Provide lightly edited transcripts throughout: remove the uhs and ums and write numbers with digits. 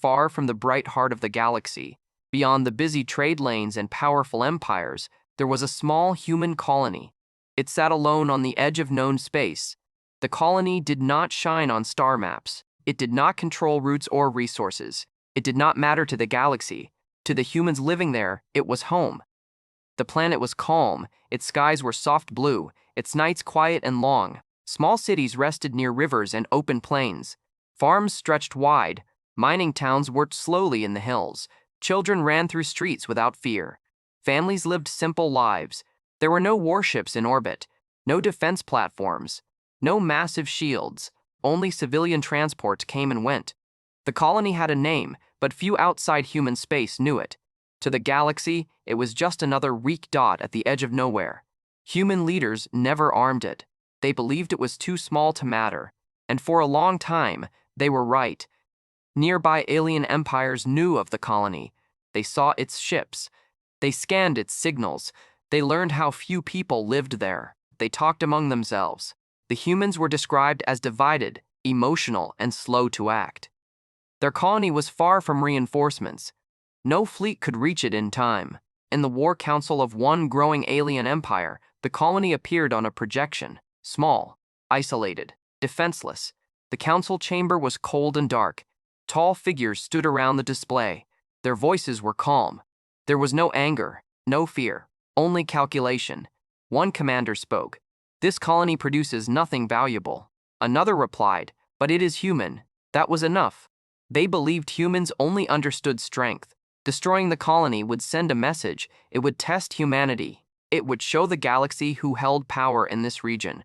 far from the bright heart of the galaxy, beyond the busy trade lanes and powerful empires, there was a small human colony. It sat alone on the edge of known space. The colony did not shine on star maps. It did not control routes or resources. It did not matter to the galaxy. To the humans living there, it was home. The planet was calm, its skies were soft blue, its nights quiet and long. Small cities rested near rivers and open plains. Farms stretched wide, mining towns worked slowly in the hills. Children ran through streets without fear. Families lived simple lives. There were no warships in orbit, no defense platforms, no massive shields. Only civilian transports came and went. The colony had a name, but few outside human space knew it. To the galaxy, it was just another weak dot at the edge of nowhere. Human leaders never armed it. They believed it was too small to matter, and for a long time, they were right. Nearby alien empires knew of the colony. They saw its ships. They scanned its signals. They learned how few people lived there. They talked among themselves. The humans were described as divided, emotional, and slow to act. Their colony was far from reinforcements. No fleet could reach it in time. In the war council of one growing alien empire, the colony appeared on a projection, small, isolated, defenseless. The council chamber was cold and dark. Tall figures stood around the display. Their voices were calm. There was no anger, no fear, only calculation. One commander spoke. "This colony produces nothing valuable." Another replied, "But it is human." That was enough. They believed humans only understood strength. Destroying the colony would send a message. It would test humanity. It would show the galaxy who held power in this region.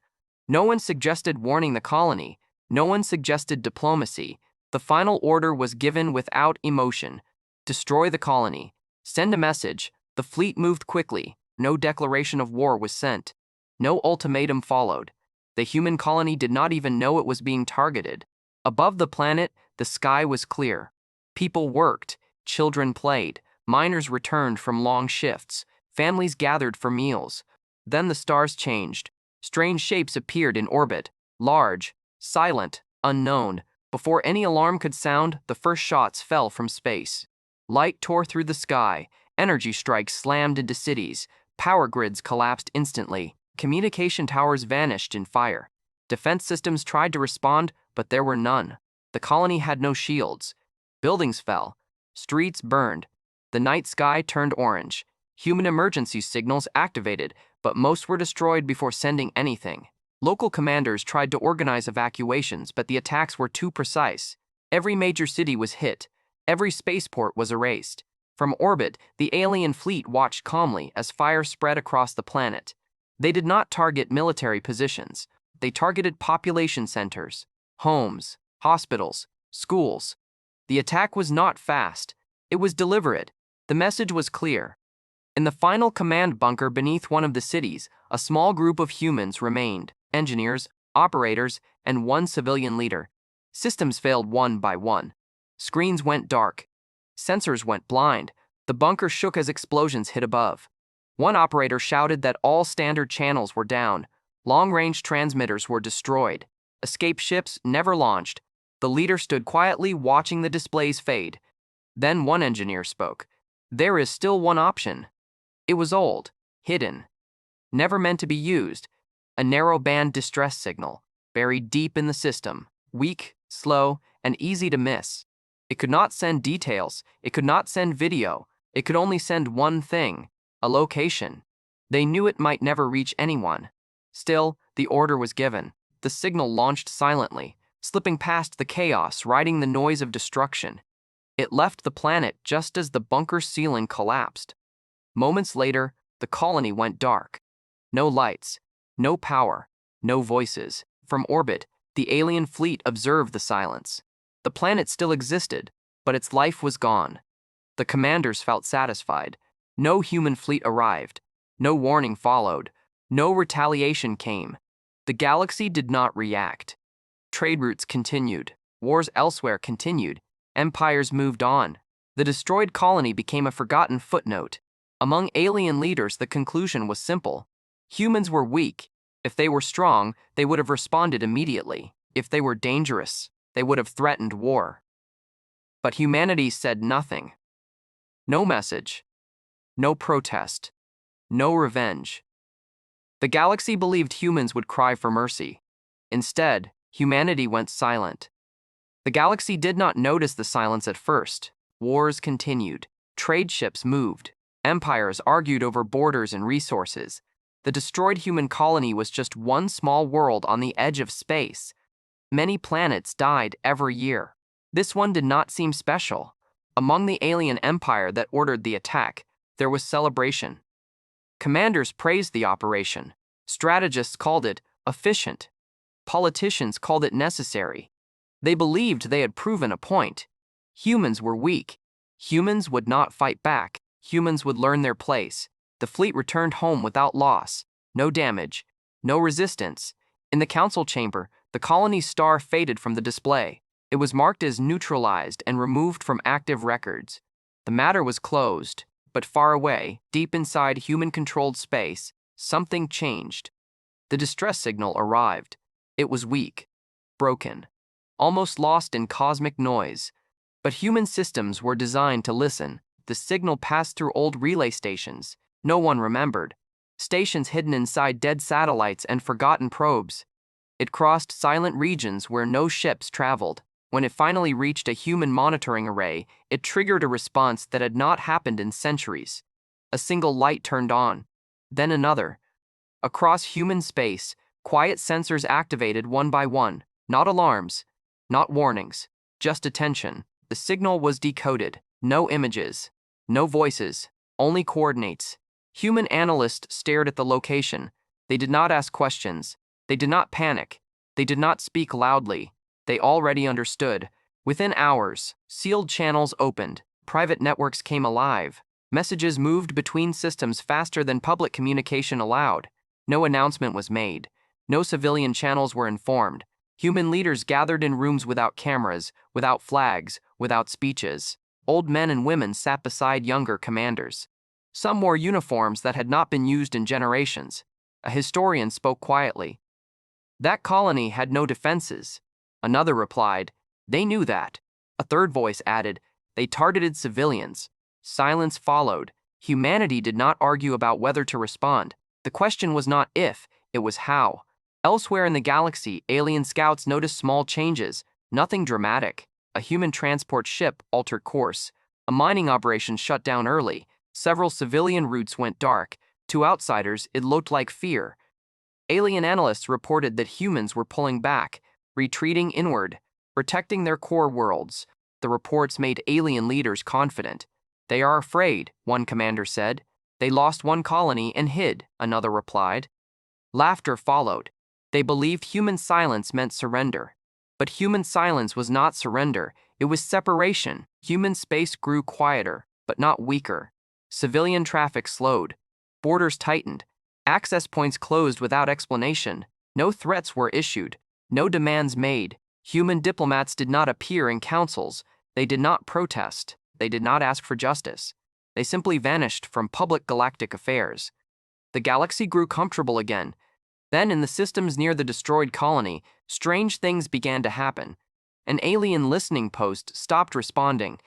No one suggested warning the colony. No one suggested diplomacy. The final order was given without emotion. Destroy the colony. Send a message. The fleet moved quickly. No declaration of war was sent. No ultimatum followed. The human colony did not even know it was being targeted. Above the planet, the sky was clear. People worked. Children played. Miners returned from long shifts. Families gathered for meals. Then the stars changed. Strange shapes appeared in orbit. Large, silent, unknown. Before any alarm could sound, the first shots fell from space. Light tore through the sky. Energy strikes slammed into cities. Power grids collapsed instantly. Communication towers vanished in fire. Defense systems tried to respond, but there were none. The colony had no shields. Buildings fell. Streets burned. The night sky turned orange. Human emergency signals activated, but most were destroyed before sending anything. Local commanders tried to organize evacuations, but the attacks were too precise. Every major city was hit. Every spaceport was erased. From orbit, the alien fleet watched calmly as fire spread across the planet. They did not target military positions. They targeted population centers, homes, hospitals, schools. The attack was not fast. It was deliberate. The message was clear. In the final command bunker beneath one of the cities, a small group of humans remained: engineers, operators, and one civilian leader. Systems failed one by one. Screens went dark. Sensors went blind. The bunker shook as explosions hit above. One operator shouted that all standard channels were down. Long-range transmitters were destroyed. Escape ships never launched. The leader stood quietly watching the displays fade. Then one engineer spoke. "There is still one option." It was old, hidden, never meant to be used. A narrow-band distress signal, buried deep in the system, weak, slow, and easy to miss. It could not send details. It could not send video. It could only send one thing: a location. They knew it might never reach anyone. Still, the order was given. The signal launched silently, slipping past the chaos, riding the noise of destruction. It left the planet just as the bunker ceiling collapsed. Moments later, the colony went dark. No lights, no power, no voices. From orbit, the alien fleet observed the silence. The planet still existed, but its life was gone. The commanders felt satisfied. No human fleet arrived. No warning followed. No retaliation came. The galaxy did not react. Trade routes continued. Wars elsewhere continued. Empires moved on. The destroyed colony became a forgotten footnote. Among alien leaders, the conclusion was simple. Humans were weak. If they were strong, they would have responded immediately. If they were dangerous, they would have threatened war. But humanity said nothing. No message. No protest. No revenge. The galaxy believed humans would cry for mercy. Instead, humanity went silent. The galaxy did not notice the silence at first. Wars continued. Trade ships moved. Empires argued over borders and resources. The destroyed human colony was just one small world on the edge of space. Many planets died every year. This one did not seem special. Among the alien empire that ordered the attack, there was celebration. Commanders praised the operation. Strategists called it efficient. Politicians called it necessary. They believed they had proven a point. Humans were weak. Humans would not fight back. Humans would learn their place. The fleet returned home without loss. No damage. No resistance. In the council chamber, the colony's star faded from the display. It was marked as neutralized and removed from active records. The matter was closed, but far away, deep inside human-controlled space, something changed. The distress signal arrived. It was weak, broken, almost lost in cosmic noise. But human systems were designed to listen. The signal passed through old relay stations. No one remembered. Stations hidden inside dead satellites and forgotten probes. It crossed silent regions where no ships traveled. When it finally reached a human monitoring array, it triggered a response that had not happened in centuries. A single light turned on, then another. Across human space, quiet sensors activated one by one. Not alarms, not warnings, just attention. The signal was decoded. No images, no voices, only coordinates. Human analysts stared at the location. They did not ask questions. They did not panic. They did not speak loudly. They already understood. Within hours, sealed channels opened. Private networks came alive. Messages moved between systems faster than public communication allowed. No announcement was made. No civilian channels were informed. Human leaders gathered in rooms without cameras, without flags, without speeches. Old men and women sat beside younger commanders. Some wore uniforms that had not been used in generations. A historian spoke quietly. That colony had no defenses. Another replied, they knew that. A third voice added, they targeted civilians. Silence followed. Humanity did not argue about whether to respond. The question was not if, it was how. Elsewhere in the galaxy, alien scouts noticed small changes. Nothing dramatic. A human transport ship altered course. A mining operation shut down early. Several civilian routes went dark. To outsiders, it looked like fear. Alien analysts reported that humans were pulling back, retreating inward, protecting their core worlds. The reports made alien leaders confident. They are afraid, one commander said. They lost one colony and hid, another replied. Laughter followed. They believed human silence meant surrender. But human silence was not surrender, it was separation. Human space grew quieter, but not weaker. Civilian traffic slowed. Borders tightened. Access points closed without explanation. No threats were issued. No demands made. Human diplomats did not appear in councils. They did not protest. They did not ask for justice. They simply vanished from public galactic affairs. The galaxy grew comfortable again. Then, in the systems near the destroyed colony, strange things began to happen. An alien listening post stopped responding.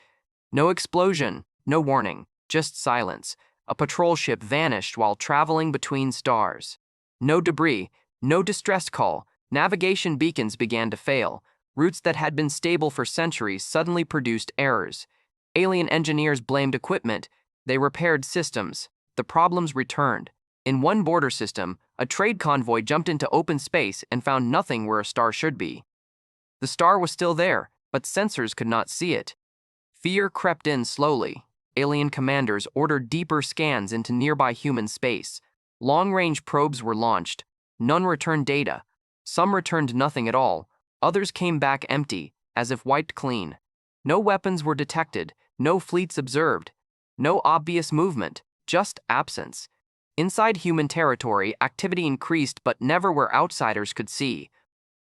No explosion, no warning, just silence. A patrol ship vanished while traveling between stars. No debris, no distress call. Navigation beacons began to fail. Routes that had been stable for centuries suddenly produced errors. Alien engineers blamed equipment. They repaired systems. The problems returned. In one border system, a trade convoy jumped into open space and found nothing where a star should be. The star was still there, but sensors could not see it. Fear crept in slowly. Alien commanders ordered deeper scans into nearby human space. Long-range probes were launched. None returned data. Some returned nothing at all. Others came back empty, as if wiped clean. No weapons were detected, no fleets observed. No obvious movement, just absence. Inside human territory, activity increased but never where outsiders could see.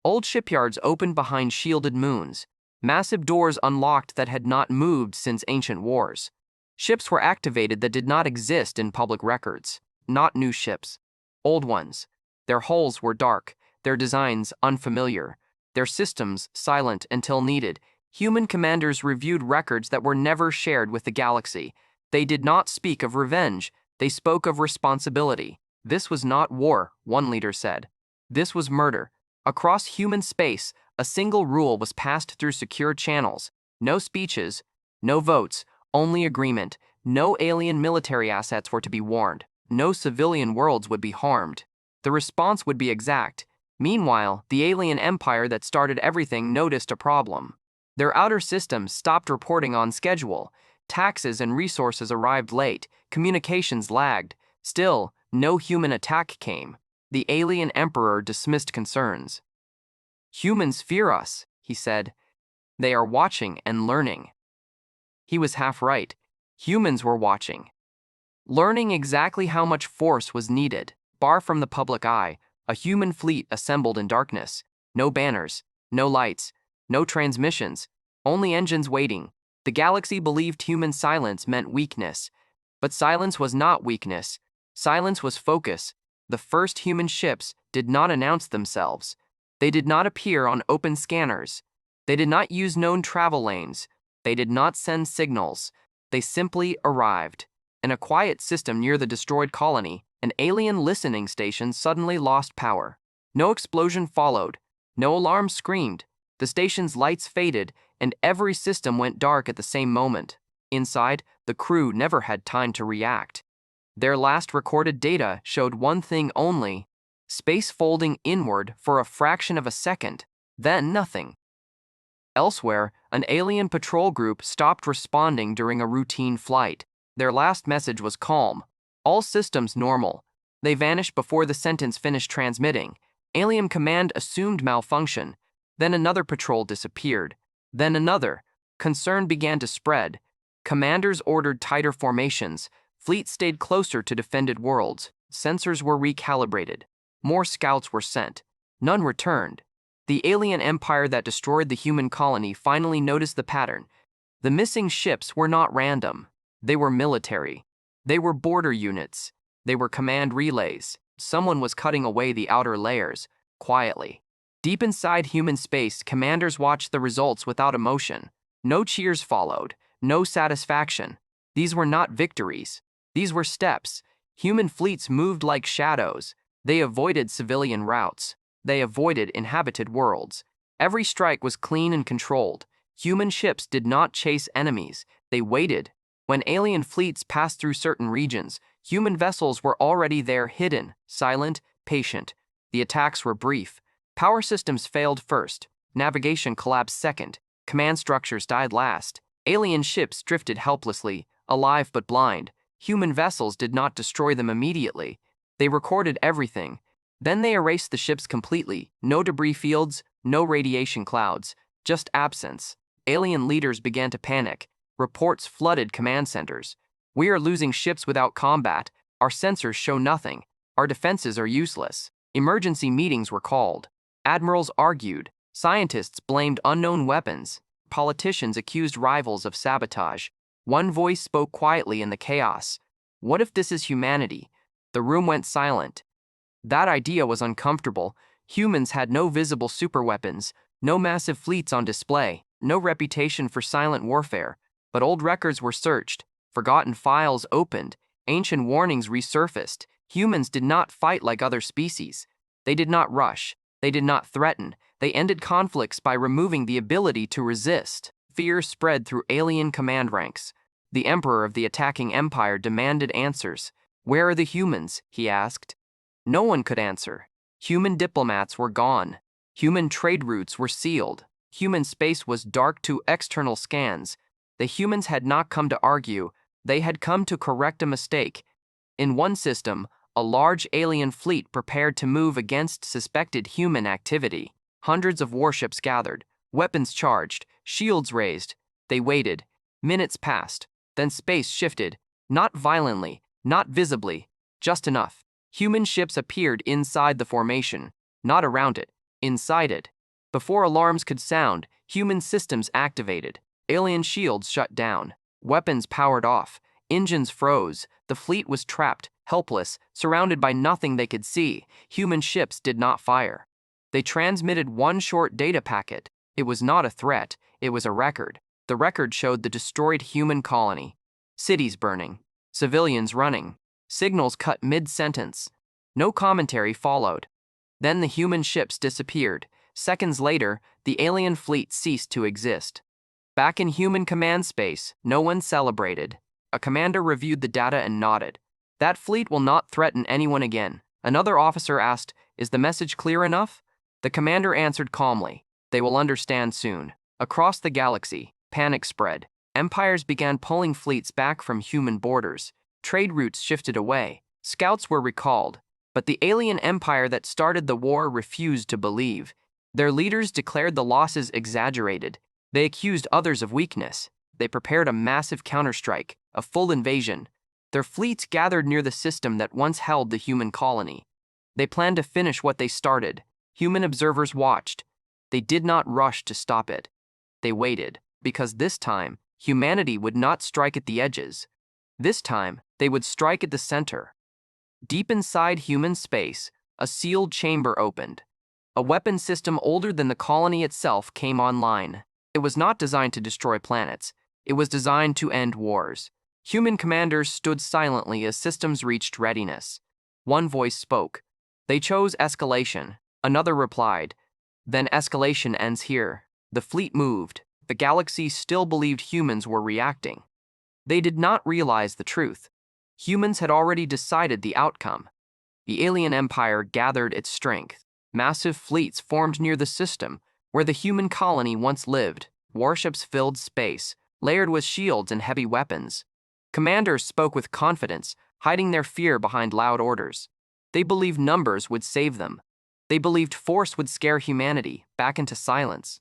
Old shipyards opened behind shielded moons. Massive doors unlocked that had not moved since ancient wars. Ships were activated that did not exist in public records. Not new ships. Old ones. Their hulls were dark, their designs unfamiliar, their systems silent until needed. Human commanders reviewed records that were never shared with the galaxy. They did not speak of revenge, they spoke of responsibility. This was not war, one leader said. This was murder. Across human space, a single rule was passed through secure channels. No speeches, no votes, only agreement. No alien military assets were to be warned. No civilian worlds would be harmed. The response would be exact. Meanwhile, the alien empire that started everything noticed a problem. Their outer systems stopped reporting on schedule. Taxes and resources arrived late. Communications lagged. Still, no human attack came. The alien emperor dismissed concerns. "Humans fear us," he said. "They are watching and learning." He was half right. Humans were watching, learning exactly how much force was needed. Far from the public eye, a human fleet assembled in darkness. No banners, no lights, no transmissions, only engines waiting. The galaxy believed human silence meant weakness. But silence was not weakness. Silence was focus. The first human ships did not announce themselves. They did not appear on open scanners. They did not use known travel lanes. They did not send signals. They simply arrived. In a quiet system near the destroyed colony, an alien listening station suddenly lost power. No explosion followed. No alarm screamed. The station's lights faded, and every system went dark at the same moment. Inside, the crew never had time to react. Their last recorded data showed one thing only: space folding inward for a fraction of a second, then nothing. Elsewhere, an alien patrol group stopped responding during a routine flight. Their last message was calm. All systems normal. They vanished before the sentence finished transmitting. Alien Command assumed malfunction. Then another patrol disappeared. Then another. Concern began to spread. Commanders ordered tighter formations. Fleets stayed closer to defended worlds. Sensors were recalibrated. More scouts were sent. None returned. The alien empire that destroyed the human colony finally noticed the pattern. The missing ships were not random. They were military. They were border units. They were command relays. Someone was cutting away the outer layers, quietly. Deep inside human space, commanders watched the results without emotion. No cheers followed. No satisfaction. These were not victories. These were steps. Human fleets moved like shadows. They avoided civilian routes. They avoided inhabited worlds. Every strike was clean and controlled. Human ships did not chase enemies. They waited. When alien fleets passed through certain regions, human vessels were already there, hidden, silent, patient. The attacks were brief. Power systems failed first. Navigation collapsed second. Command structures died last. Alien ships drifted helplessly, alive but blind. Human vessels did not destroy them immediately. They recorded everything. Then they erased the ships completely. No debris fields, no radiation clouds, just absence. Alien leaders began to panic. Reports flooded command centers. "We are losing ships without combat. Our sensors show nothing. Our defenses are useless." Emergency meetings were called. Admirals argued. Scientists blamed unknown weapons. Politicians accused rivals of sabotage. One voice spoke quietly in the chaos. "What if this is humanity?" The room went silent. That idea was uncomfortable. Humans had no visible superweapons, no massive fleets on display, no reputation for silent warfare. But old records were searched, forgotten files opened, ancient warnings resurfaced. Humans did not fight like other species. They did not rush. They did not threaten. They ended conflicts by removing the ability to resist. Fear spread through alien command ranks. The emperor of the attacking empire demanded answers. "Where are the humans?" he asked. No one could answer. Human diplomats were gone. Human trade routes were sealed. Human space was dark to external scans. The humans had not come to argue. They had come to correct a mistake. In one system, a large alien fleet prepared to move against suspected human activity. Hundreds of warships gathered, weapons charged, shields raised. They waited. Minutes passed. Then space shifted. Not violently, not visibly, just enough. Human ships appeared inside the formation, not around it, inside it. Before alarms could sound, human systems activated. Alien shields shut down. Weapons powered off. Engines froze. The fleet was trapped, helpless, surrounded by nothing they could see. Human ships did not fire. They transmitted one short data packet. It was not a threat. it was a record. The record showed the destroyed human colony. Cities burning. Civilians running. Signals cut mid-sentence. No commentary followed. Then the human ships disappeared. Seconds later, the alien fleet ceased to exist. Back in human command space, no one celebrated. A commander reviewed the data and nodded. That fleet will not threaten anyone again. Another officer asked, "Is the message clear enough?" The commander answered calmly, "They will understand soon." Across the galaxy, panic spread. Empires began pulling fleets back from human borders. Trade routes shifted away. Scouts were recalled. But the alien empire that started the war refused to believe. Their leaders declared the losses exaggerated. They accused others of weakness. They prepared a massive counterstrike, a full invasion. Their fleets gathered near the system that once held the human colony. They planned to finish what they started. Human observers watched. They did not rush to stop it. They waited, because this time, humanity would not strike at the edges. This time, they would strike at the center. Deep inside human space, a sealed chamber opened. A weapon system older than the colony itself came online. It was not designed to destroy planets. It was designed to end wars. Human commanders stood silently as systems reached readiness. One voice spoke. "They chose escalation." Another replied, "Then escalation ends here." The fleet moved. The galaxy still believed humans were reacting. They did not realize the truth. Humans had already decided the outcome. The alien empire gathered its strength. Massive fleets formed near the system, where the human colony once lived. Warships filled space, layered with shields and heavy weapons. Commanders spoke with confidence, hiding their fear behind loud orders. They believed numbers would save them. They believed force would scare humanity back into silence.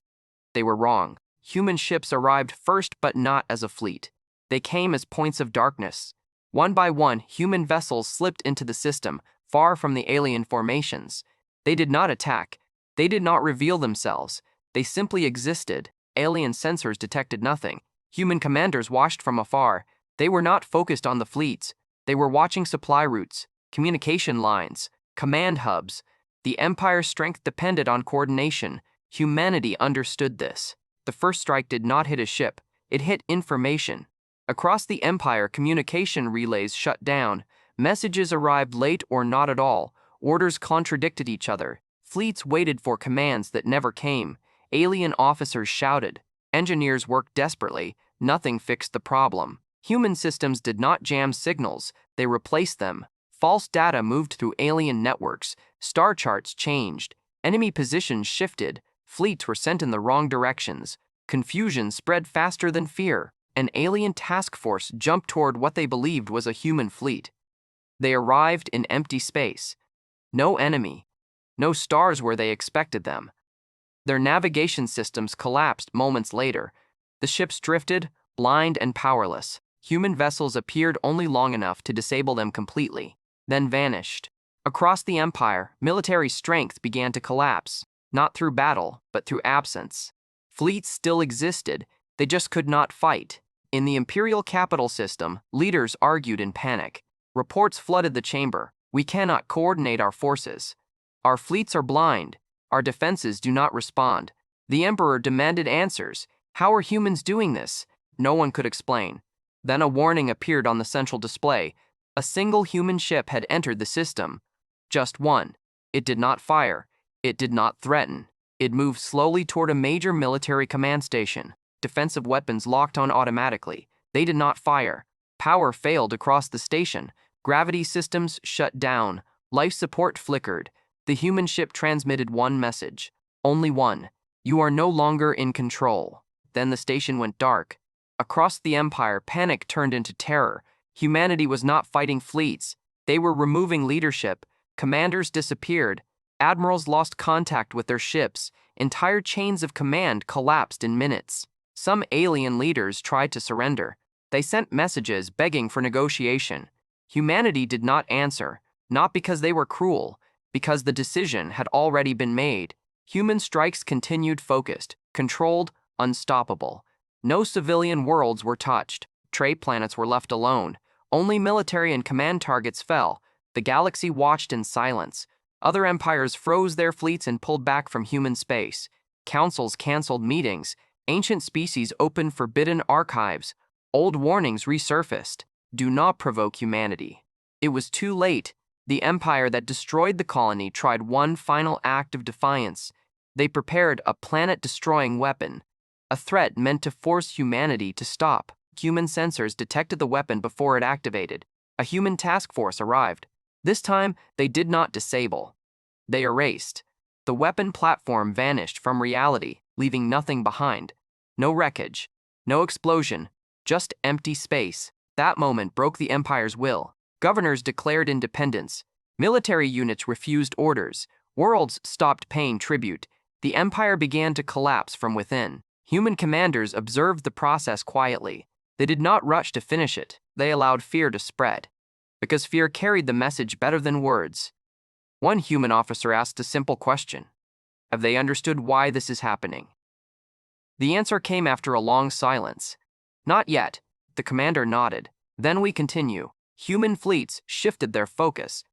They were wrong. Human ships arrived first, but not as a fleet. They came as points of darkness. One by one, human vessels slipped into the system, far from the alien formations. They did not attack. They did not reveal themselves. They simply existed. Alien sensors detected nothing. Human commanders watched from afar. They were not focused on the fleets. They were watching supply routes, communication lines, command hubs. The Empire's strength depended on coordination. Humanity understood this. The first strike did not hit a ship. It hit information. Across the Empire, communication relays shut down. Messages arrived late or not at all. Orders contradicted each other. Fleets waited for commands that never came. Alien officers shouted. Engineers worked desperately. Nothing fixed the problem. Human systems did not jam signals. They replaced them. False data moved through alien networks. Star charts changed. Enemy positions shifted. Fleets were sent in the wrong directions. Confusion spread faster than fear. An alien task force jumped toward what they believed was a human fleet. They arrived in empty space. No enemy. No stars where they expected them. Their navigation systems collapsed moments later. The ships drifted, blind and powerless. Human vessels appeared only long enough to disable them completely, then vanished. Across the Empire, military strength began to collapse, not through battle, but through absence. Fleets still existed, they just could not fight. In the Imperial capital system, leaders argued in panic. Reports flooded the chamber. "We cannot coordinate our forces. Our fleets are blind. Our defenses do not respond." The Emperor demanded answers. How are humans doing this? No one could explain. Then a warning appeared on the central display. A single human ship had entered the system. Just one. It did not fire. It did not threaten. It moved slowly toward a major military command station. Defensive weapons locked on automatically. They did not fire. Power failed across the station. Gravity systems shut down. Life support flickered. The human ship transmitted one message. Only one. "You are no longer in control." Then the station went dark. Across the Empire, panic turned into terror. Humanity was not fighting fleets. They were removing leadership. Commanders disappeared. Admirals lost contact with their ships. Entire chains of command collapsed in minutes. Some alien leaders tried to surrender. They sent messages begging for negotiation. Humanity did not answer, not because they were cruel, because the decision had already been made. Human strikes continued focused, controlled, unstoppable. No civilian worlds were touched. Trade planets were left alone. Only military and command targets fell. The galaxy watched in silence. Other empires froze their fleets and pulled back from human space. Councils canceled meetings. Ancient species opened forbidden archives. Old warnings resurfaced. Do not provoke humanity. It was too late. The empire that destroyed the colony tried one final act of defiance. They prepared a planet-destroying weapon, a threat meant to force humanity to stop. Human sensors detected the weapon before it activated. A human task force arrived. This time, they did not disable. They erased. The weapon platform vanished from reality, leaving nothing behind. No wreckage, no explosion, just empty space. That moment broke the Empire's will. Governors declared independence. Military units refused orders. Worlds stopped paying tribute. The Empire began to collapse from within. Human commanders observed the process quietly. They did not rush to finish it. They allowed fear to spread. Because fear carried the message better than words. One human officer asked a simple question. Have they understood why this is happening? The answer came after a long silence. Not yet. The commander nodded. Then we continue. Human fleets shifted their focus.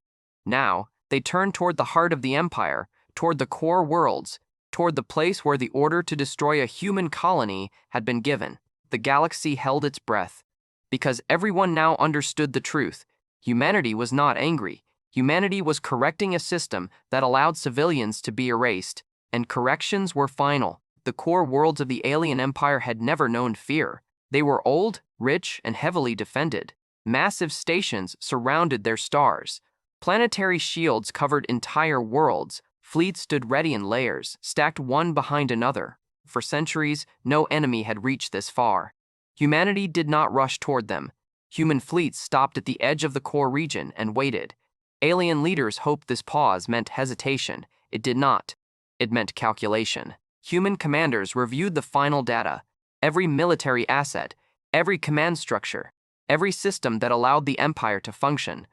Now, they turned toward the heart of the Empire, toward the core worlds, toward the place where the order to destroy a human colony had been given. The galaxy held its breath. Because everyone now understood the truth. Humanity was not angry. Humanity was correcting a system that allowed civilians to be erased, and corrections were final. The core worlds of the alien empire had never known fear. They were old, rich, and heavily defended. Massive stations surrounded their stars. Planetary shields covered entire worlds. Fleets stood ready in layers, stacked one behind another. For centuries, no enemy had reached this far. Humanity did not rush toward them. Human fleets stopped at the edge of the core region and waited. Alien leaders hoped this pause meant hesitation. It did not. It meant calculation. Human commanders reviewed the final data. Every military asset, every command structure, every system that allowed the Empire to function.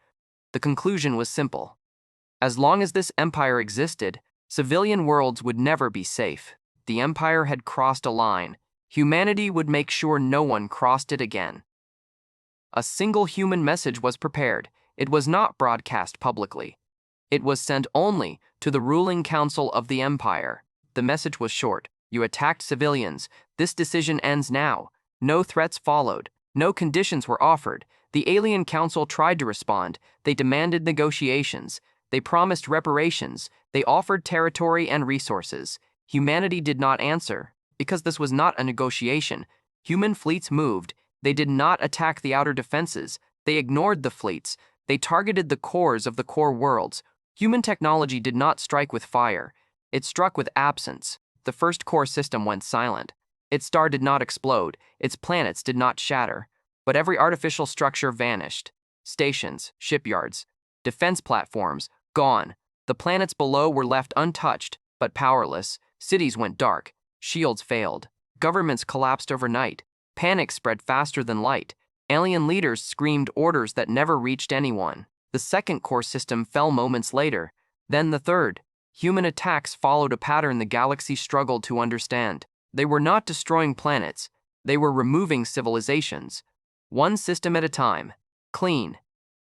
The conclusion was simple. As long as this Empire existed, civilian worlds would never be safe. The Empire had crossed a line. Humanity would make sure no one crossed it again. A single human message was prepared. It was not broadcast publicly. It was sent only to the ruling council of the Empire. The message was short. You attacked civilians. This decision ends now. No threats followed. No conditions were offered. The alien council tried to respond. They demanded negotiations. They promised reparations. They offered territory and resources. Humanity did not answer. Because this was not a negotiation. Human fleets moved. They did not attack the outer defenses. They ignored the fleets. They targeted the cores of the core worlds. Human technology did not strike with fire. It struck with absence. The first core system went silent. Its star did not explode. Its planets did not shatter. But every artificial structure vanished. Stations, shipyards, defense platforms, gone. The planets below were left untouched, but powerless. Cities went dark. Shields failed. Governments collapsed overnight. Panic spread faster than light. Alien leaders screamed orders that never reached anyone. The second core system fell moments later. Then the third. Human attacks followed a pattern the galaxy struggled to understand. They were not destroying planets. They were removing civilizations. One system at a time. Clean.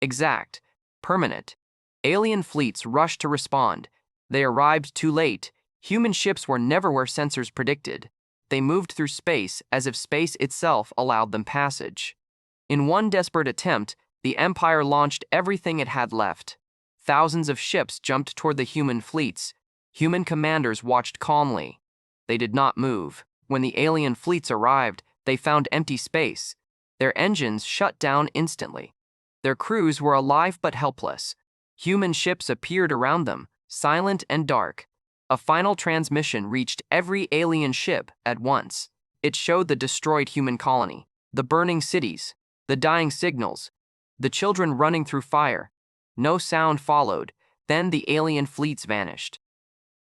Exact. Permanent. Alien fleets rushed to respond. They arrived too late. Human ships were never where sensors predicted. They moved through space as if space itself allowed them passage. In one desperate attempt, the Empire launched everything it had left. Thousands of ships jumped toward the human fleets. Human commanders watched calmly. They did not move. When the alien fleets arrived, they found empty space. Their engines shut down instantly. Their crews were alive but helpless. Human ships appeared around them, silent and dark. A final transmission reached every alien ship at once. It showed the destroyed human colony, the burning cities, the dying signals, the children running through fire. No sound followed. Then the alien fleets vanished.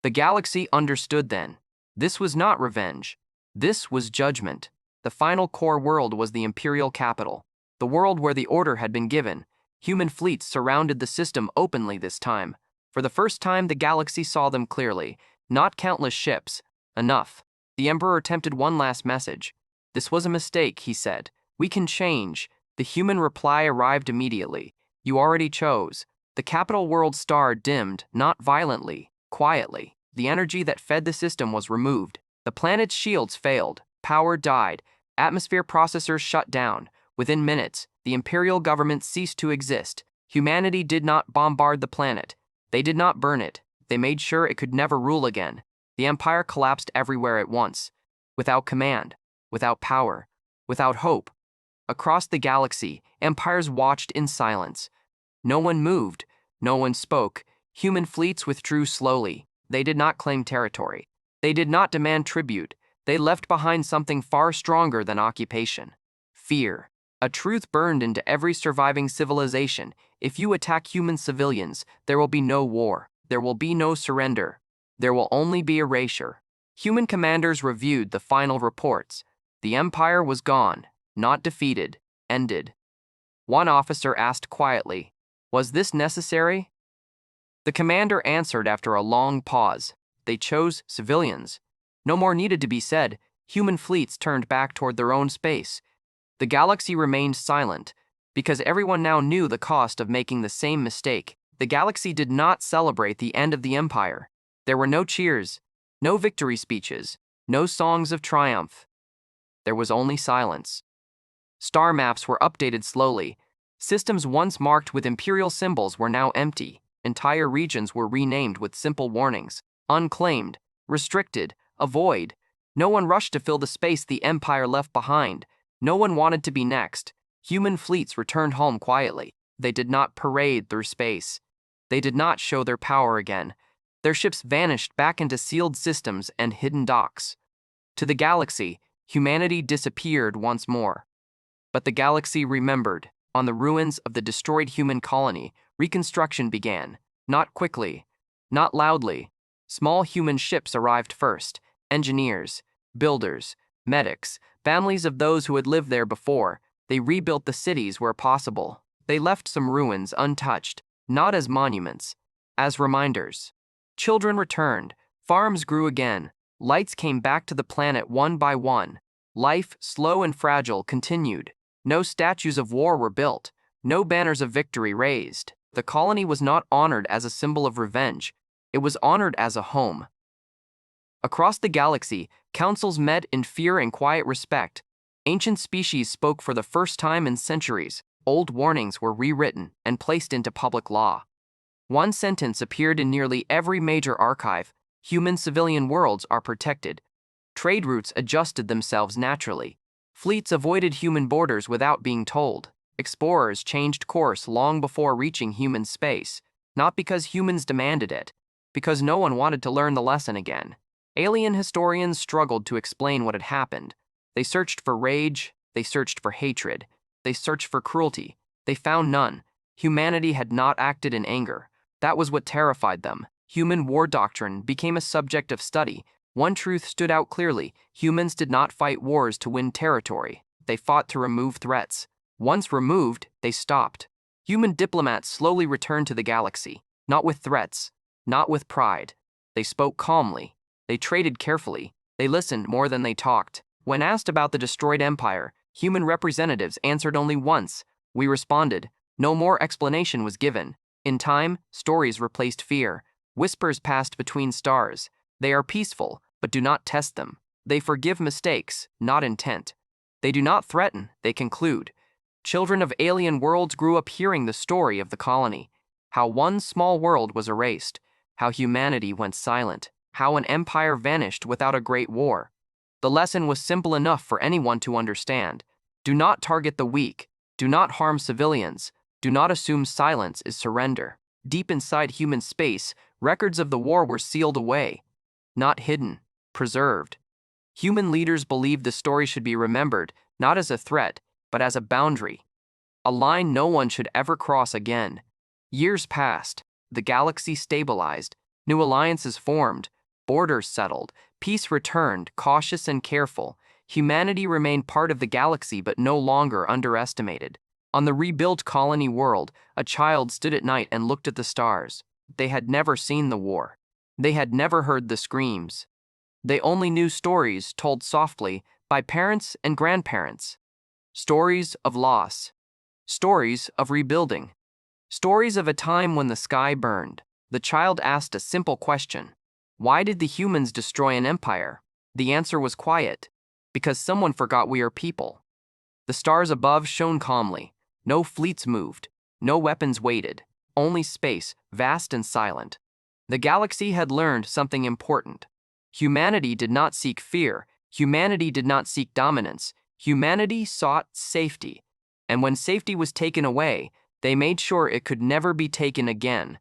The galaxy understood then. This was not revenge. This was judgment. The final core world was the Imperial capital, the world where the order had been given. Human fleets surrounded the system openly this time. For the first time, the galaxy saw them clearly. Not countless ships. Enough. The Emperor attempted one last message. This was a mistake, he said. We can change. The human reply arrived immediately. You already chose. The capital world star dimmed, not violently, quietly. The energy that fed the system was removed. The planet's shields failed. Power died. Atmosphere processors shut down. Within minutes, the imperial government ceased to exist. Humanity did not bombard the planet. They did not burn it. They made sure it could never rule again. The empire collapsed everywhere at once, without command, without power, without hope. Across the galaxy, empires watched in silence. No one moved, no one spoke. Human fleets withdrew slowly. They did not claim territory. They did not demand tribute. They left behind something far stronger than occupation: fear. A truth burned into every surviving civilization: if you attack human civilians, there will be no war. There will be no surrender. There will only be erasure. Human commanders reviewed the final reports. The empire was gone, not defeated, ended. One officer asked quietly, "Was this necessary?" The commander answered after a long pause, "They chose civilians." No more needed to be said. Human fleets turned back toward their own space. The galaxy remained silent, because everyone now knew the cost of making the same mistake. The galaxy did not celebrate the end of the empire. There were no cheers, no victory speeches, no songs of triumph. There was only silence. Star maps were updated slowly. Systems once marked with imperial symbols were now empty. Entire regions were renamed with simple warnings: unclaimed, restricted, avoid. No one rushed to fill the space the empire left behind. No one wanted to be next. Human fleets returned home quietly. They did not parade through space. They did not show their power again. Their ships vanished back into sealed systems and hidden docks. To the galaxy, humanity disappeared once more. But the galaxy remembered. On the ruins of the destroyed human colony, reconstruction began. Not quickly, not loudly. Small human ships arrived first. Engineers, builders, medics, families of those who had lived there before. They rebuilt the cities where possible. They left some ruins untouched, not as monuments, as reminders. Children returned. Farms grew again. Lights came back to the planet one by one. Life, slow and fragile, continued. No statues of war were built. No banners of victory raised. The colony was not honored as a symbol of revenge. It was honored as a home. Across the galaxy, councils met in fear and quiet respect. Ancient species spoke for the first time in centuries. Old warnings were rewritten and placed into public law. One sentence appeared in nearly every major archive: human-civilian worlds are protected. Trade routes adjusted themselves naturally. Fleets avoided human borders without being told. Explorers changed course long before reaching human space, not because humans demanded it, because no one wanted to learn the lesson again. Alien historians struggled to explain what had happened. They searched for rage, they searched for hatred, they searched for cruelty. They found none. Humanity had not acted in anger. That was what terrified them. Human war doctrine became a subject of study. One truth stood out clearly: humans did not fight wars to win territory. They fought to remove threats. Once removed, they stopped. Human diplomats slowly returned to the galaxy, not with threats, not with pride. They spoke calmly. They traded carefully. They listened more than they talked. When asked about the destroyed empire, human representatives answered only once: "We responded." No more explanation was given. In time, stories replaced fear. Whispers passed between stars. They are peaceful, but do not test them. They forgive mistakes, not intent. They do not threaten, they conclude. Children of alien worlds grew up hearing the story of the colony: how one small world was erased, how humanity went silent, how an empire vanished without a great war. The lesson was simple enough for anyone to understand. Do not target the weak. Do not harm civilians. Do not assume silence is surrender. Deep inside human space, records of the war were sealed away, not hidden, preserved. Human leaders believed the story should be remembered, not as a threat, but as a boundary, a line no one should ever cross again. Years passed. The galaxy stabilized. New alliances formed. Borders settled. Peace returned, cautious and careful. Humanity remained part of the galaxy, but no longer underestimated. On the rebuilt colony world, a child stood at night and looked at the stars. They had never seen the war. They had never heard the screams. They only knew stories told softly by parents and grandparents. Stories of loss. Stories of rebuilding. Stories of a time when the sky burned. The child asked a simple question: why did the humans destroy an empire? The answer was quiet: Because someone forgot we are people. The stars above shone calmly. No fleets moved. No weapons waited. Only space, vast and silent. The galaxy had learned something important. Humanity did not seek fear. Humanity did not seek dominance. Humanity sought safety. And when safety was taken away, they made sure it could never be taken again.